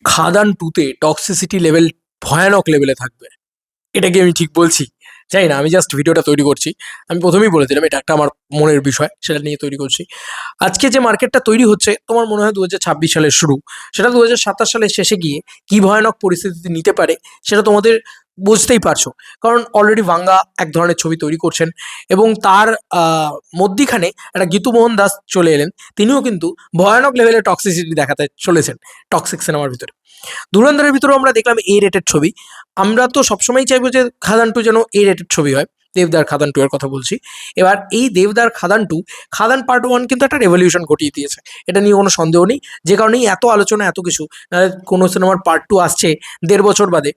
খাদান টুতে toxicity level ভয়ানক লেভেলে থাকবে। এটা কি আমি ঠিক বলছি? জানি না, আমি জাস্ট ভিডিওটা তৈরি করছি। আমি প্রথমেই বলে দিলাম এটা একটা আমার মনের বিষয়, সেটা নিয়ে তৈরি করছি। আজকে যে মার্কেটটা তৈরি হচ্ছে তোমার মনে হয় ২০২৬ সালের শুরু, সেটা ২০২৭ সালের শেষে গিয়ে কি ভয়ানক পরিস্থিতিতে নিতে পারে সেটা তোমাদের বুঝতেই পারছো। কারণ অলরেডি ভাঙ্গা এক ধরনের ছবি তৈরি করছেন এবং তার মধ্যিখানে একটা গীতুমোহন দাস চলে এলেন। তিনিও কিন্তু ভয়ানক লেভেলের টক্সিসিটি দেখাতে চলেছেন টক্সিক সিনেমার ভিতরে। ধুরন্ধরের ভিতরেও আমরা দেখলাম এ রেটেড ছবি। আমরা তো সবসময় চাইবো যে খাদান টু যেন এ রেটেড ছবি হয়। দেবদার খাদান টু এর কথা বলছি। এবার এই দেবদার খাদান টু, খাদান পার্ট ওয়ান কিন্তু একটা রেভলিউশন ঘটিয়ে দিয়েছে, এটা নিয়ে কোনো সন্দেহ নেই। যে কারণেই এত আলোচনা, এত কিছু। কোনো সিনেমার পার্ট টু আসছে ১.৫ বছর বাদে,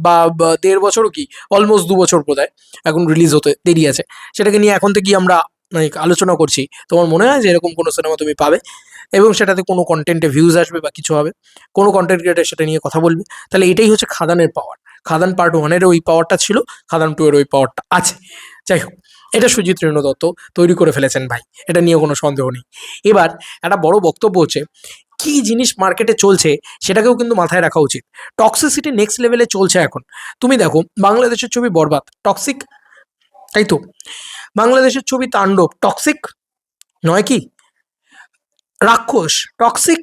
বা ১.৫ বছরও কি, অলমোস্ট ২ বছর বোধহয় এখন রিলিজ হতে দেরি আছে। সেটাকে নিয়ে এখন থেকেই আমরা মানে আলোচনা করছি। তোমার মনে হয় যে এরকম কোনো সিনেমা তুমি পাবে এবং সেটাতে কোনো কন্টেন্টে ভিউজ আসবে বা কিছু হবে, কোনো কন্টেন্ট ক্রিয়েটার সেটা নিয়ে কথা বলবে? তাহলে এটাই হচ্ছে খাদানের পাওয়ার। খাদান পার্ট ওয়ানের ওই পাওয়ারটা ছিল, খাদান টু এর ওই পাওয়ারটা আছে। যাই হোক, এটা সুজিত রেণু দত্ত তৈরি করে ফেলেছেন ভাই, এটা নিয়ে কোনো সন্দেহ নেই। এবার একটা বড় বক্তব্য হচ্ছে, কি জিনিস মার্কেটে চলছে সেটাকেও কিন্তু মাথায় রাখা উচিত। টক্সিসিটি নেক্সট লেভেলে চলছে এখন। তুমি দেখো বাংলাদেশের ছবি বরবাদ টক্সিক, তাই তো? বাংলাদেশের ছবি তাণ্ডব টক্সিক নয় কি? রাক্ষস টক্সিক।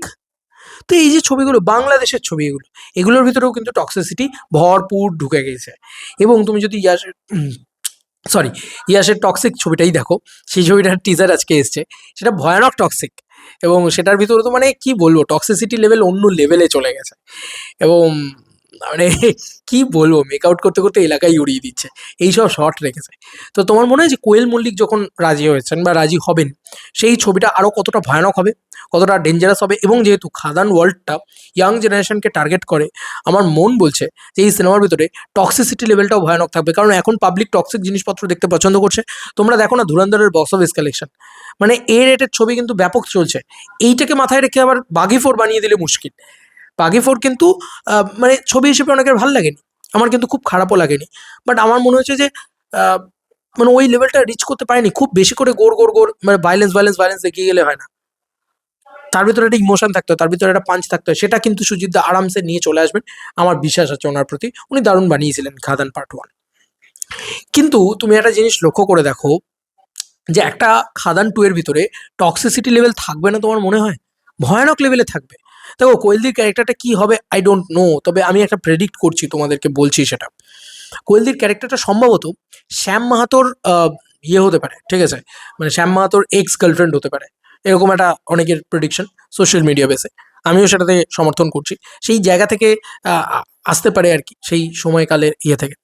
তো এই যে ছবিগুলো, বাংলাদেশের ছবি এগুলো, এগুলোর ভিতরেও কিন্তু টক্সিসিটি ভরপুর ঢুকে গেছে। এবং তুমি যদি ইয়াসের টক্সিক ছবিটাই দেখো, সেই ছবিটার টিজার আজকে এসছে, সেটা ভয়ানক টক্সিক। এবং সেটার ভিতরে তো মানে কি বলবো, টক্সিসিটি লেভেল অন্য লেভেলে চলে গেছে। এবং মানে কি বলবো, মেক আউট করতে করতে এলাকায় উড়িয়ে দিচ্ছে, এইসব শর্ট রেখেছে। তো তোমার মনে হয় যে কোয়েল মল্লিক যখন রাজি হয়েছেন বা রাজি হবেন, সেই ছবিটা আরও কতটা ভয়ানক হবে, কতটা ডেঞ্জারাস হবে? এবং যেহেতু খাদান ওয়ার্ল্ডটা ইয়াং জেনারেশনকে টার্গেট করে, আমার মন বলছে যে এই সিনেমার ভিতরে টক্সিসিটি লেভেলটাও ভয়ানক থাকবে। কারণ এখন পাবলিক টক্সিক জিনিসপত্র দেখতে পছন্দ করছে। তোমরা দেখো না ধুরন্ধরের বক্স অফিস কালেকশন, মানে এ রেটেড ছবি কিন্তু ব্যাপক চলছে। এইটাকে মাথায় রেখে আবার বাঘি ফোর বানিয়ে দিলে মুশকিল। বাঘি ফোর কিন্তু মানে ছবি হিসেবে অনেকের ভালো লাগেনি, আমার কিন্তু খুব খারাপও লাগেনি। বাট আমার মনে হচ্ছে যে আহ, মানে ওই লেভেলটা রিচ করতে পারেনি। খুব বেশি করে গোর গোর গোর মানে ভাইলেন্স ভাইলেন্স ভাইলেন্স দেখিয়ে গেলে হয় না, তার ভিতরে একটা ইমোশন থাকতে হয়, তার ভিতরে একটা পাঞ্চ থাকতে হয়। সেটা কিন্তু সুজিত দা আরামসে নিয়ে চলে আসবেন, আমার বিশ্বাস আছে ওনার প্রতি। উনি দারুণ বানিয়েছিলেন খাদান পার্ট ওয়ান। কিন্তু তুমি একটা জিনিস লক্ষ্য করে দেখো, যে একটা খাদান টু এর ভিতরে টক্সিসিটি লেভেল থাকবে না তোমার মনে হয়? ভয়ানক লেভেলে থাকবে। দেখো কোয়েলদির ক্যারেক্টারটা কি হবে আই ডোন্ট নো, তবে আমি একটা প্রেডিক্ট করছি, তোমাদেরকে বলছি সেটা। কোয়েলদির ক্যারেক্টারটা সম্ভবত শ্যাম মাহাতোর ইয়ে হতে পারে, ঠিক আছে? মানে শ্যাম মাহাতোর এক্স গার্লফ্রেন্ড হতে পারে, এরকম একটা অনেকের প্রেডিকশন সোশ্যাল মিডিয়া বেসে। আমিও সেটাতে সমর্থন করছি। সেই জায়গা থেকে আসতে পারে আর কি, সেই সময়কালের ইয়ে থেকে।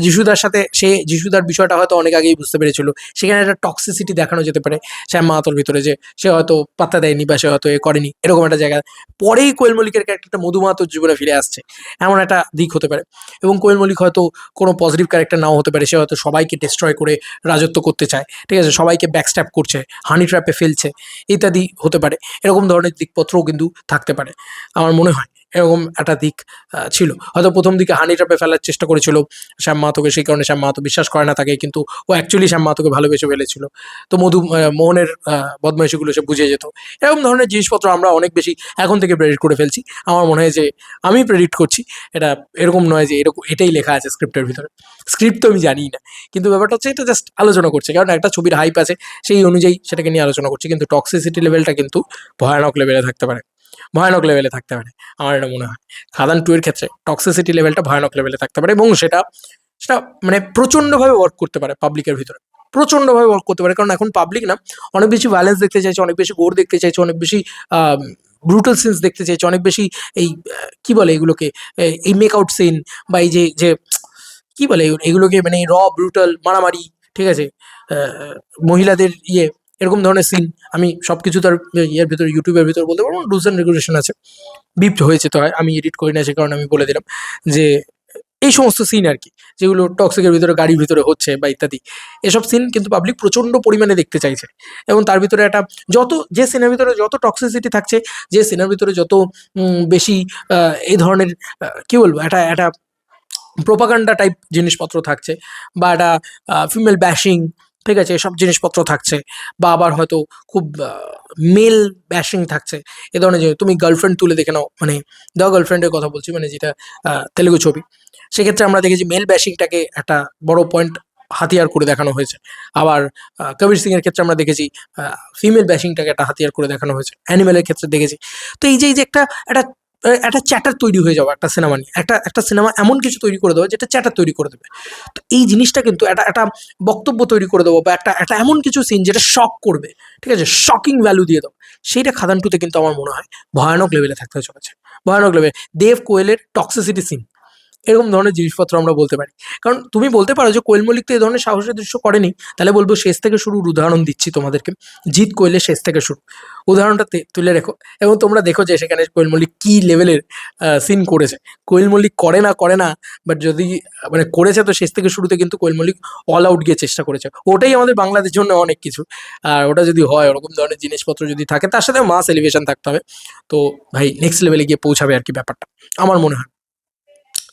যিশুদার সাথে সে যিশুদার বিষয়টা হয়তো অনেক আগেই বুঝতে পেরেছিল। সেখানে একটা টক্সিসিটি দেখানো যেতে পারে শ্যাম মাহাতোর ভিতরে, যে সে হয়তো পাত্তা দেয়নি বা সে হয়তো এ করেনি, এরকম একটা জায়গা। পরেই কোয়েল মল্লিকের ক্যারেক্টারটা মধু মাহাতোর জীবনে ফিরে আসছে, এমন একটা দিক হতে পারে। এবং কোয়েল মল্লিক হয়তো কোনো পজিটিভ ক্যারেক্টার নাও হতে পারে, সে হয়তো সবাইকে ডিস্ট্রয় করে রাজত্ব করতে চায়, ঠিক আছে? সবাইকে ব্যাকস্ট্যাপ করছে, হানি ট্র্যাপে ফেলছে, ইত্যাদি হতে পারে। এরকম ধরনের দিকপত্রও কিন্তু থাকতে পারে, আমার মনে হয় এরকম একটা দিক ছিল। হয়তো প্রথম দিকে হানি ট্র্যাপে ফেলার চেষ্টা করেছিল শ্যাম মাহাতোকে, সেই কারণে শ্যাম মাহাতো বিশ্বাস করে না তাকে, কিন্তু ও অ্যাকচুয়ালি শ্যাম মাহাতোকে ভালোবেসে ফেলেছিল। তো মোহনের বদমাইশিগুলো সে বুঝে যেত। এরকম ধরনের জিনিসপত্র আমরা অনেক বেশি এখন থেকে প্রেডিক্ট করে ফেলছি। আমার মনে হয় যে আমি প্রেডিক্ট করছি, এটা এরকম নয় যে এরকম এটাই লেখা আছে স্ক্রিপ্টের ভিতরে। স্ক্রিপ্ট তো আমি জানি না, কিন্তু ব্যাপারটা হচ্ছে এটা জাস্ট আলোচনা করছে, কারণ একটা ছবির হাইপ আছে, সেই অনুযায়ী সেটাকে নিয়ে আলোচনা করছি। কিন্তু টক্সিসিটি লেভেলটা কিন্তু ভয়ানক লেভেলে থাকতে পারে, ভয়ানক লেভেলে থাকতে পারে। আমার এটা মনে হয় খাদান টু এর ক্ষেত্রে টক্সিসিটি লেভেলটা ভয়ানক লেভেলে থাকতে পারে, এবং সেটা সেটা মানে প্রচণ্ডভাবে ওয়ার্ক করতে পারে পাবলিকের ভিতরে, প্রচণ্ডভাবে ওয়ার্ক করতে পারে। কারণ এখন পাবলিক না অনেক বেশি ভায়োলেন্স দেখতে চাইছে, অনেক বেশি গোর দেখতে চাইছে, অনেক বেশি ব্রুটাল সিনস দেখতে চাইছে, অনেক বেশি এই কি বলে এগুলোকে, এই মেকআউট সিন, বা এই যে যে কি বলে এগুলোকে, মানে র ব্রুটাল মারামারি, ঠিক আছে? আহ, মহিলাদের ইয়ে, এরকম ধরনের সিন। আমি সব কিছু তার ইয়ের ভিতরে, ইউটিউবের ভিতরে বলতে পারবো, রুলস অ্যান্ড রেগুলেশন আছে। বিপড হয়েছে তো হয়, আমি এডিট করি না, সে কারণে আমি বলে দিলাম যে এই সমস্ত সিন আর কি, যেগুলো টক্সিকের ভিতরে, গাড়ির ভিতরে হচ্ছে বা ইত্যাদি, এসব সিন কিন্তু পাবলিক প্রচণ্ড পরিমাণে দেখতে চাইছে। এবং তার ভিতরে একটা, যত যে সিনের ভিতরে যত টক্সিসিটি থাকছে, যে সিনের ভিতরে যত বেশি এই ধরনের কি বলবো, একটা একটা প্রোপাগান্ডা টাইপ জিনিসপত্র থাকছে, বা একটা ফিমেল ব্যাশিং, ঠিক আছে, এসব জিনিসপত্র থাকছে, বা আবার হয়তো খুব মেল ব্যাশিং থাকছে, এ ধরনের জিনিস। তুমি গার্লফ্রেন্ড তুলে দেখে নাও, মানে দ্য গার্লফ্রেন্ডের কথা বলছি, মানে যেটা তেলেগু ছবি, সেক্ষেত্রে আমরা দেখেছি মেল ব্যাশিংটাকে একটা বড় পয়েন্ট হাতিয়ার করে দেখানো হয়েছে। আবার কবির সিং এর ক্ষেত্রে আমরা দেখেছি ফিমেল ব্যাশিংটাকে একটা হাতিয়ার করে দেখানো হয়েছে, অ্যানিমেলের ক্ষেত্রে দেখেছি। তো এই যে একটা একটা একটা চ্যাটার তৈরি হয়ে যাওয়া একটা সিনেমা নিয়ে, একটা সিনেমা এমন কিছু তৈরি করে দেওয়া যেটা চ্যাটার তৈরি করে দেবে। তো এই জিনিসটা কিন্তু একটা বক্তব্য তৈরি করে দেবো, বা একটা এমন কিছু সিন যেটা শক করবে, ঠিক আছে, শকিং ভ্যালু দিয়ে দাও, সেইটা খাদান টুতে কিন্তু আমার মনে হয় ভয়ানক লেভেলে থাকতে চলেছে। ভয়ানক লেভেল, দেব কোয়েলের টক্সিসিটি সিন, এরকম ধরনের জিনিসপত্র আমরা বলতে পারি। কারণ তুমি বলতে পারো যে কোয়েল মল্লিক তো এই ধরনের সাহসের দৃশ্য করেনি, তাহলে বলবো শেষ থেকে শুরুর উদাহরণ দিচ্ছি তোমাদেরকে, জিৎ কোয়েলের শেষ থেকে শুরু উদাহরণটা তুলে রেখো, এবং তোমরা দেখো যে সেখানে কোয়েল মল্লিক কী লেভেলের সিন করেছে। কোয়েল মল্লিক করে না, বাট যদি মানে করেছে তো শেষ থেকে শুরুতে কিন্তু কোয়েল মল্লিক অল আউট গিয়ে চেষ্টা করেছে। ওটাই আমাদের বাংলাদেশের জন্য অনেক কিছু। আর ওটা যদি হয়, ওরকম ধরনের জিনিসপত্র যদি থাকে, তার সাথে মাস এলিভেশন থাকতে হবে, তো ভাই নেক্সট লেভেলে গিয়ে পৌঁছাবে আর কি ব্যাপারটা, আমার মনে হয়।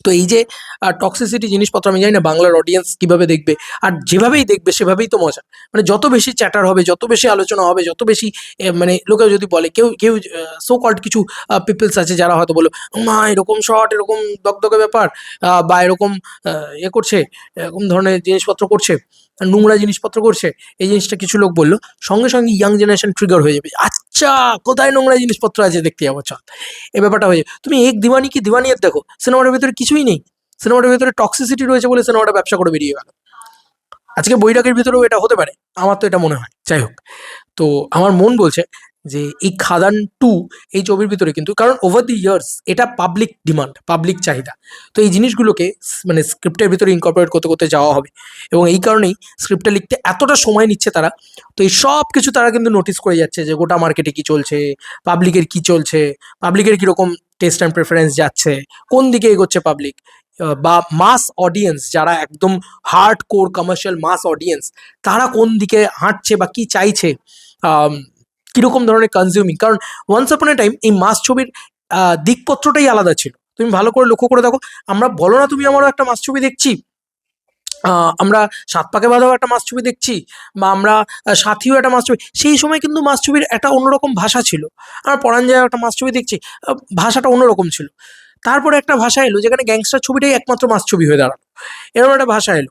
তো এই যে টক্সিসিটি জিনিসপত্র, আমি জানি না বাংলার অডিয়েন্স কিভাবে দেখবে, আর যেভাবেই দেখবে সেভাবেই তো মজা। মানে যত বেশি চ্যাটার হবে, যত বেশি আলোচনা হবে, যত বেশি মানে লোকে যদি বলে, কেউ কেউ সো কল্ড কিছু পিপলস আছে যারা হয়তো বলো, মা এরকম শর্ট, এরকম দগদগে ব্যাপার, বা এরকম করছে, এরকম ধরনের জিনিসপত্র করছে, নোংরা জিনিসপত্র করছে, এই জিনিসটা কিছু লোক বললো, সঙ্গে সঙ্গে ইয়াং জেনারেশন ট্রিগার হয়ে যাবে, আচ্ছা কোথায় নোংরা জিনিসপত্র আছে দেখতে যাবো, চল। এই ব্যাপারটা হয়ে যায়। তুমি এক দিওয়ানি কি দিওয়ানিয়ত দেখো, সিনেমাটার ভিতরে কিছুই নেই, সিনেমাটার ভিতরে টক্সিসিটি রয়েছে বলে সিনেমাটা ব্যবসা করে বেরিয়ে গেল। আজকে বৈরাগের ভিতরেও এটা হতে পারে, আমার তো এটা মনে হয়। যাই হোক, তো আমার মন বলছে যে এই খাদান টু, এই ছবির ভিতরে কিন্তু, কারণ ওভার দি ইয়ার্স এটা পাবলিক ডিমান্ড, পাবলিক চাহিদা, তো এই জিনিসগুলোকে মানে স্ক্রিপ্টের ভিতরে ইনকর্পোরেট করতে করতে যাওয়া হবে, এবং এই কারণেই স্ক্রিপ্টটা লিখতে এতটা সময় নিচ্ছে তারা। তো এই সব কিছু তারা কিন্তু নোটিস করে যাচ্ছে যে গোটা মার্কেটে কী চলছে, পাবলিকের কী চলছে, পাবলিকের কীরকম টেস্ট অ্যান্ড প্রেফারেন্স যাচ্ছে, কোন দিকে এগোচ্ছে পাবলিক, বা মাস অডিয়েন্স যারা একদম হার্ড কোর কমার্শিয়াল মাস অডিয়েন্স, তারা কোন দিকে হাঁটছে বা কি চাইছে, কীরকম ধরনের কনজিউমিং। কারণ ওয়ান্স আপন এ টাইম এই মাস ছবির দিকপত্রটাই আলাদা ছিল। তুমি ভালো করে লক্ষ্য করে দেখো, আমরা বলো না তুমি আমারও একটা মাস ছবি দেখছি, আমরা সাত পাকে বাঁধাও একটা মাস ছবি দেখছি, বা আমরা সাথীও একটা মাস ছবি, সেই সময় কিন্তু মাস ছবির একটা অন্যরকম ভাষা ছিল। আমরা পরাণ যায় একটা মাস ছবি দেখছি, ভাষাটা অন্যরকম ছিল। তারপরে একটা ভাষা এলো যেখানে গ্যাংস্টার ছবিটাই একমাত্র মাস ছবি হয়ে দাঁড়ালো, এরকম একটা ভাষা এলো।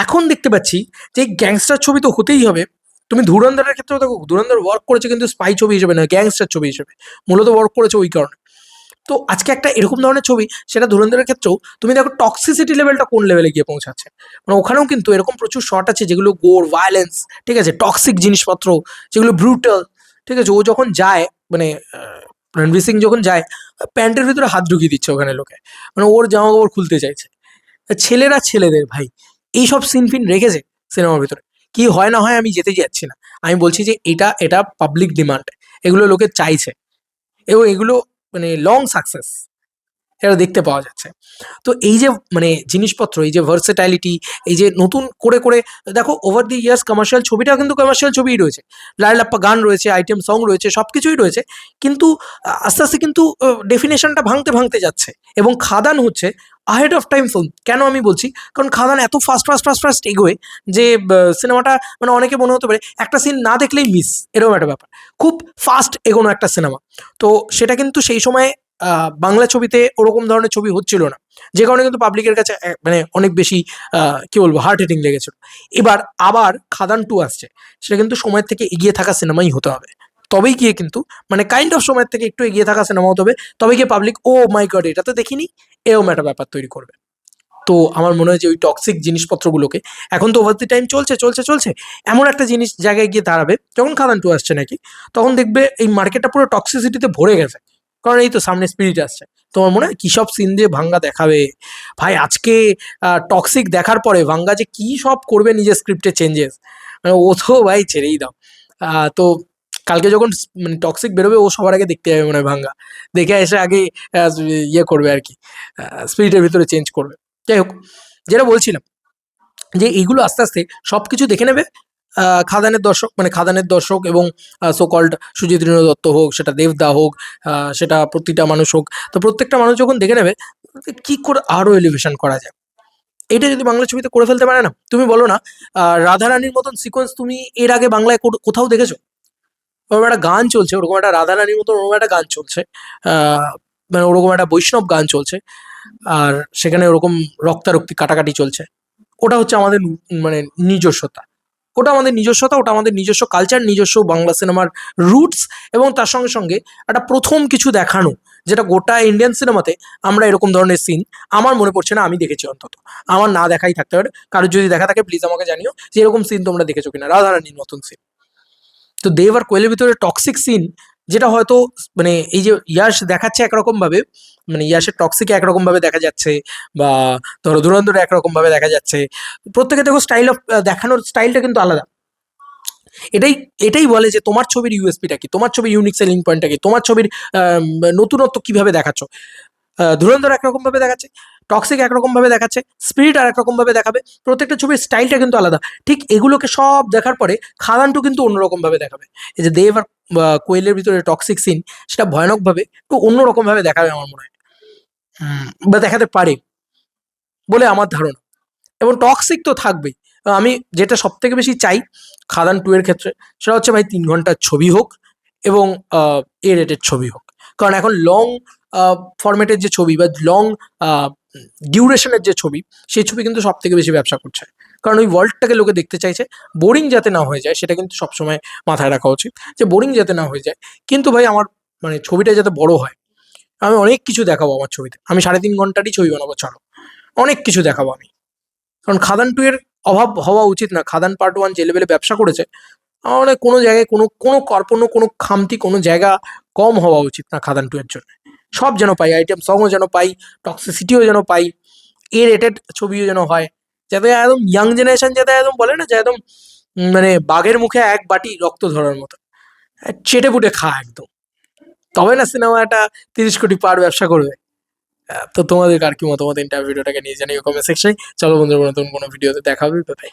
এখন দেখতে পাচ্ছি যে গ্যাংস্টার ছবি তো হতেই হবে। তুমি ধুরন্ধরের ক্ষেত্রেও দেখো, ধুরন্ধর ওয়ার্ক করেছে কিন্তু স্পাই ছবি হিসেবে না, গ্যাংস্টার ছবি হিসেবে মূলত ওয়ার্ক করেছে ওই কারণে। তো আজকে একটা এরকম ধরনের ছবি, সেটা ধুরন্ধরের ক্ষেত্রেও তুমি দেখো টক্সিসিটি লেভেলটা কোন লেভেলে গিয়ে পৌঁছাচ্ছে। মানে ওখানেও কিন্তু এরকম প্রচুর শট আছে যেগুলো গোর, ভায়োলেন্স, ঠিক আছে, টক্সিক জিনিসপত্র, যেগুলো ব্রুটাল, ঠিক আছে। ও যখন যায়, মানে রণবীর সিং যখন যায়, প্যান্টের ভিতরে হাত ঢুকিয়ে দিচ্ছে ওখানে লোকে, মানে ওর জামা কাপড় খুলতে চাইছে। ছেলেরা ছেলেদের ভাই এইসব সিন ফিন রেখেছে সিনেমার ভিতরে, কি হয় না হয় আমি যেতে যাচ্ছি না, আমি বলছি যে এটা এটা পাবলিক ডিমান্ড, এগুলো লোকে চাইছে, এবং এগুলো মানে লং সাকসেস, এটা দেখতে পাওয়া যাচ্ছে। তো এই যে মানে জিনিসপত্র, এই যে ভার্সেটাইলিটি, এই যে নতুন করে করে দেখো ওভার দি ইয়ার্স কমার্শিয়াল ছবিটাও কিন্তু কমার্শিয়াল ছবিই রয়েছে, লাইলাপ্পা গান রয়েছে, আইটেম সং রয়েছে, সব কিছুই রয়েছে, কিন্তু আস্তে আস্তে কিন্তু ডেফিনেশনটা ভাঙতে ভাঙতে যাচ্ছে, এবং খাদান হচ্ছে আহেড অফ টাইম ফিল্ম। কেন আমি বলছি, কারণ খাদান এত ফাস্ট ফাস্ট ফাস্ট ফাস্ট এগোয় যে সিনেমাটা মানে অনেকে মনে হতে পারে একটা সিন না দেখলেই মিস, এরকম একটা ব্যাপার, খুব ফাস্ট এগোনো একটা সিনেমা। তো সেটা কিন্তু সেই সময় বাংলা ছবিতে ওরকম ধরনের ছবি হচ্ছিল না, যে কারণে কিন্তু পাবলিকের কাছে মানে অনেক বেশি কি বলবো হার্ট হিটিং লেগেছিল। এবার আবার খাদান টু আসছে, সেটা কিন্তু সময়ের থেকে এগিয়ে থাকা সিনেমাই হতে হবে, তবেই গিয়ে কিন্তু মানে কাইন্ড অফ সময়ের থেকে একটু এগিয়ে থাকা সিনেমা হতে হবে, তবে গিয়ে পাবলিক ও মাই গড এটা তো দেখিনি, এরকম একটা ব্যাপার তৈরি করবে। তো আমার মনে হয় যে ওই টক্সিক জিনিসপত্রগুলোকে, এখন তো ওভার দি টাইম চলছে চলছে চলছে, এমন একটা জিনিস জায়গায় গিয়ে দাঁড়াবে যখন খাদান টু আসছে নাকি, তখন দেখবে এই মার্কেটটা পুরো টক্সিসিটিতে ভরে গেছে। কারণ এই তো সামনে স্পিরিট আসছে, তোমার মনে হয় কী সব সিন দিয়ে ভাঙ্গা দেখাবে ভাই আজকে, টক্সিক দেখার পরে ভাঙ্গা যে কী সব করবে নিজের স্ক্রিপ্টে চেঞ্জেস, মানে ও তো ভাই ছেড়েই দাও। তো কালকে যখন মানে টক্সিক বেরোবে, ও সবার আগে দেখতে যাবে মনে হয় ভাঙ্গা, দেখে এসে আগে ইয়ে করবে আর কি, স্পিরিটের ভিতরে চেঞ্জ করবে। যাই হোক, যেটা বলছিলাম যে এইগুলো আস্তে আস্তে সব কিছু দেখে নেবে খাদানের দর্শক, মানে খাদানের দর্শক, এবং সো কল্ড সুজিত রেণু দত্ত হোক, সেটা দেবদা হোক, সেটা প্রতিটা মানুষ হোক, তো প্রত্যেকটা মানুষ যখন দেখে নেবে কী করে আরও এলিভেশন করা যায়, এটা যদি বাংলা ছবিতে করে ফেলতে পারে না, তুমি বলো না রাধারানীর মতন সিকোয়েন্স তুমি এর আগে বাংলায় কোথাও দেখেছো? ওরকম একটা গান চলছে, ওরকম একটা রাধারানীর মতো ওরকম একটা গান চলছে, আহ, মানে ওরকম একটা বৈষ্ণব গান চলছে, আর সেখানে ওরকম রক্তারক্তি কাটাকাটি চলছে। ওটা হচ্ছে আমাদের মানে নিজস্বতা, ওটা আমাদের নিজস্বতা, ওটা আমাদের নিজস্ব কালচার, নিজস্ব বাংলা সিনেমার রুটস। এবং তার সঙ্গে সঙ্গে একটা প্রথম কিছু দেখানো, যেটা গোটা ইন্ডিয়ান সিনেমাতে আমরা এরকম ধরনের সিন আমার মনে পড়ছে না আমি দেখেছি অন্তত। আমার না দেখাই থাকতে পারে, কারোর যদি দেখা থাকে প্লিজ আমাকে জানিও যে এরকম সিন তোমরা দেখেছো কিনা রাধারানীর মতন সিন। তো দেব আর কোয়েলের ভিতরে টক্সিক সিন, যেটা হয়তো মানে এই যে ইয়াশ দেখাচ্ছে একরকম ভাবে, মানে ইয়াশের টক্সিকে একরকম ভাবে দেখা যাচ্ছে, বা ধরো ধুরন্ধরে একরকম ভাবে দেখা যাচ্ছে, প্রত্যেকে দেখো স্টাইল অফ দেখানোর স্টাইলটা কিন্তু আলাদা। এটাই এটাই বলে যে তোমার ছবির ইউএসপিটা কি, তোমার ছবির ইউনিক সেলিং পয়েন্টটা কি, তোমার ছবির নতুনত্ব কিভাবে দেখাচ্ছ। ধুরন্ধর একরকম ভাবে দেখাচ্ছে, টক্সিক একরকম ভাবে দেখাচ্ছে, স্পিরিট আর একরকম ভাবে দেখাবে, প্রত্যেকটা ছবির স্টাইলটা কিন্তু আলাদা। ঠিক এগুলোকে সব দেখার পরে খাদানটু কিন্তু অন্যরকম ভাবে দেখাবে। এই যে দেব আর কোয়েলের ভিতরে টক্সিক সিন, সেটা ভয়ানক ভাবে একটু অন্যরকম ভাবে দেখাবে আমার মনে হয়, বা দেখাতে পারে বলে আমার ধারণা। এবং টক্সিক তো থাকবেই। আমি যেটা সব থেকে বেশি চাই খাদান টু এর ক্ষেত্রে, সেটা হচ্ছে ভাই 3 ঘন্টার ছবি হোক, এবং এ রেটেড ছবি হোক। কারণ এখন লং ফরম্যাটের যে ছবি বা লং ডিউরেশনের যে ছবি, সেই ছবি কিন্তু সব থেকে বেশি ব্যবসা করছে। কারণ ওই ওয়ার্ল্ডটাকে লোকে দেখতে চাইছে, বোরিং যাতে না হয়ে যায় সেটা কিন্তু সবসময় মাথায় রাখা উচিত, যে বোরিং যাতে না হয়ে যায়। কিন্তু ভাই আমার মানে ছবিটা যাতে বড় হয়, আমি অনেক কিছু দেখাবো আমার ছবিতে, আমি 3.5 ঘন্টারই ছবি বানাবো, ছাড়ো অনেক কিছু দেখাবো আমি। কারণ খাদান টু এর অভাব হওয়া উচিত না। খাদান পার্ট ওয়ান যে লেভেলে ব্যবসা করেছে, আমার মনে হয় কোনো জায়গায় কোনো কোনো কর্পণ্য, কোনো খামতি, কোনো জায়গা কম হওয়া উচিত না খাদান টু এর জন্য। সব যেন পাই, আইটেম সংও যেন পাই, টক্সিসিটিও যেন পাই, এ রেটেড ছবিও যেন হয়, যাতে একদম ইয়াং জেনারেশন যাতে একদম বলে না যে একদম মানে বাঘের মুখে এক বাটি রক্ত ধরার মতো চেটে পুটে খা একদম, তবে না সিনেমা একটা 30 কোটি পার ব্যবসা করবে। তো তোমাদের আর কি মতামত ভিডিওটাকে নিয়ে জানিও কমেন্ট সেকশনে। চলো বন্ধুরা, নতুন কোনো ভিডিওতে দেখা হবে, বাই।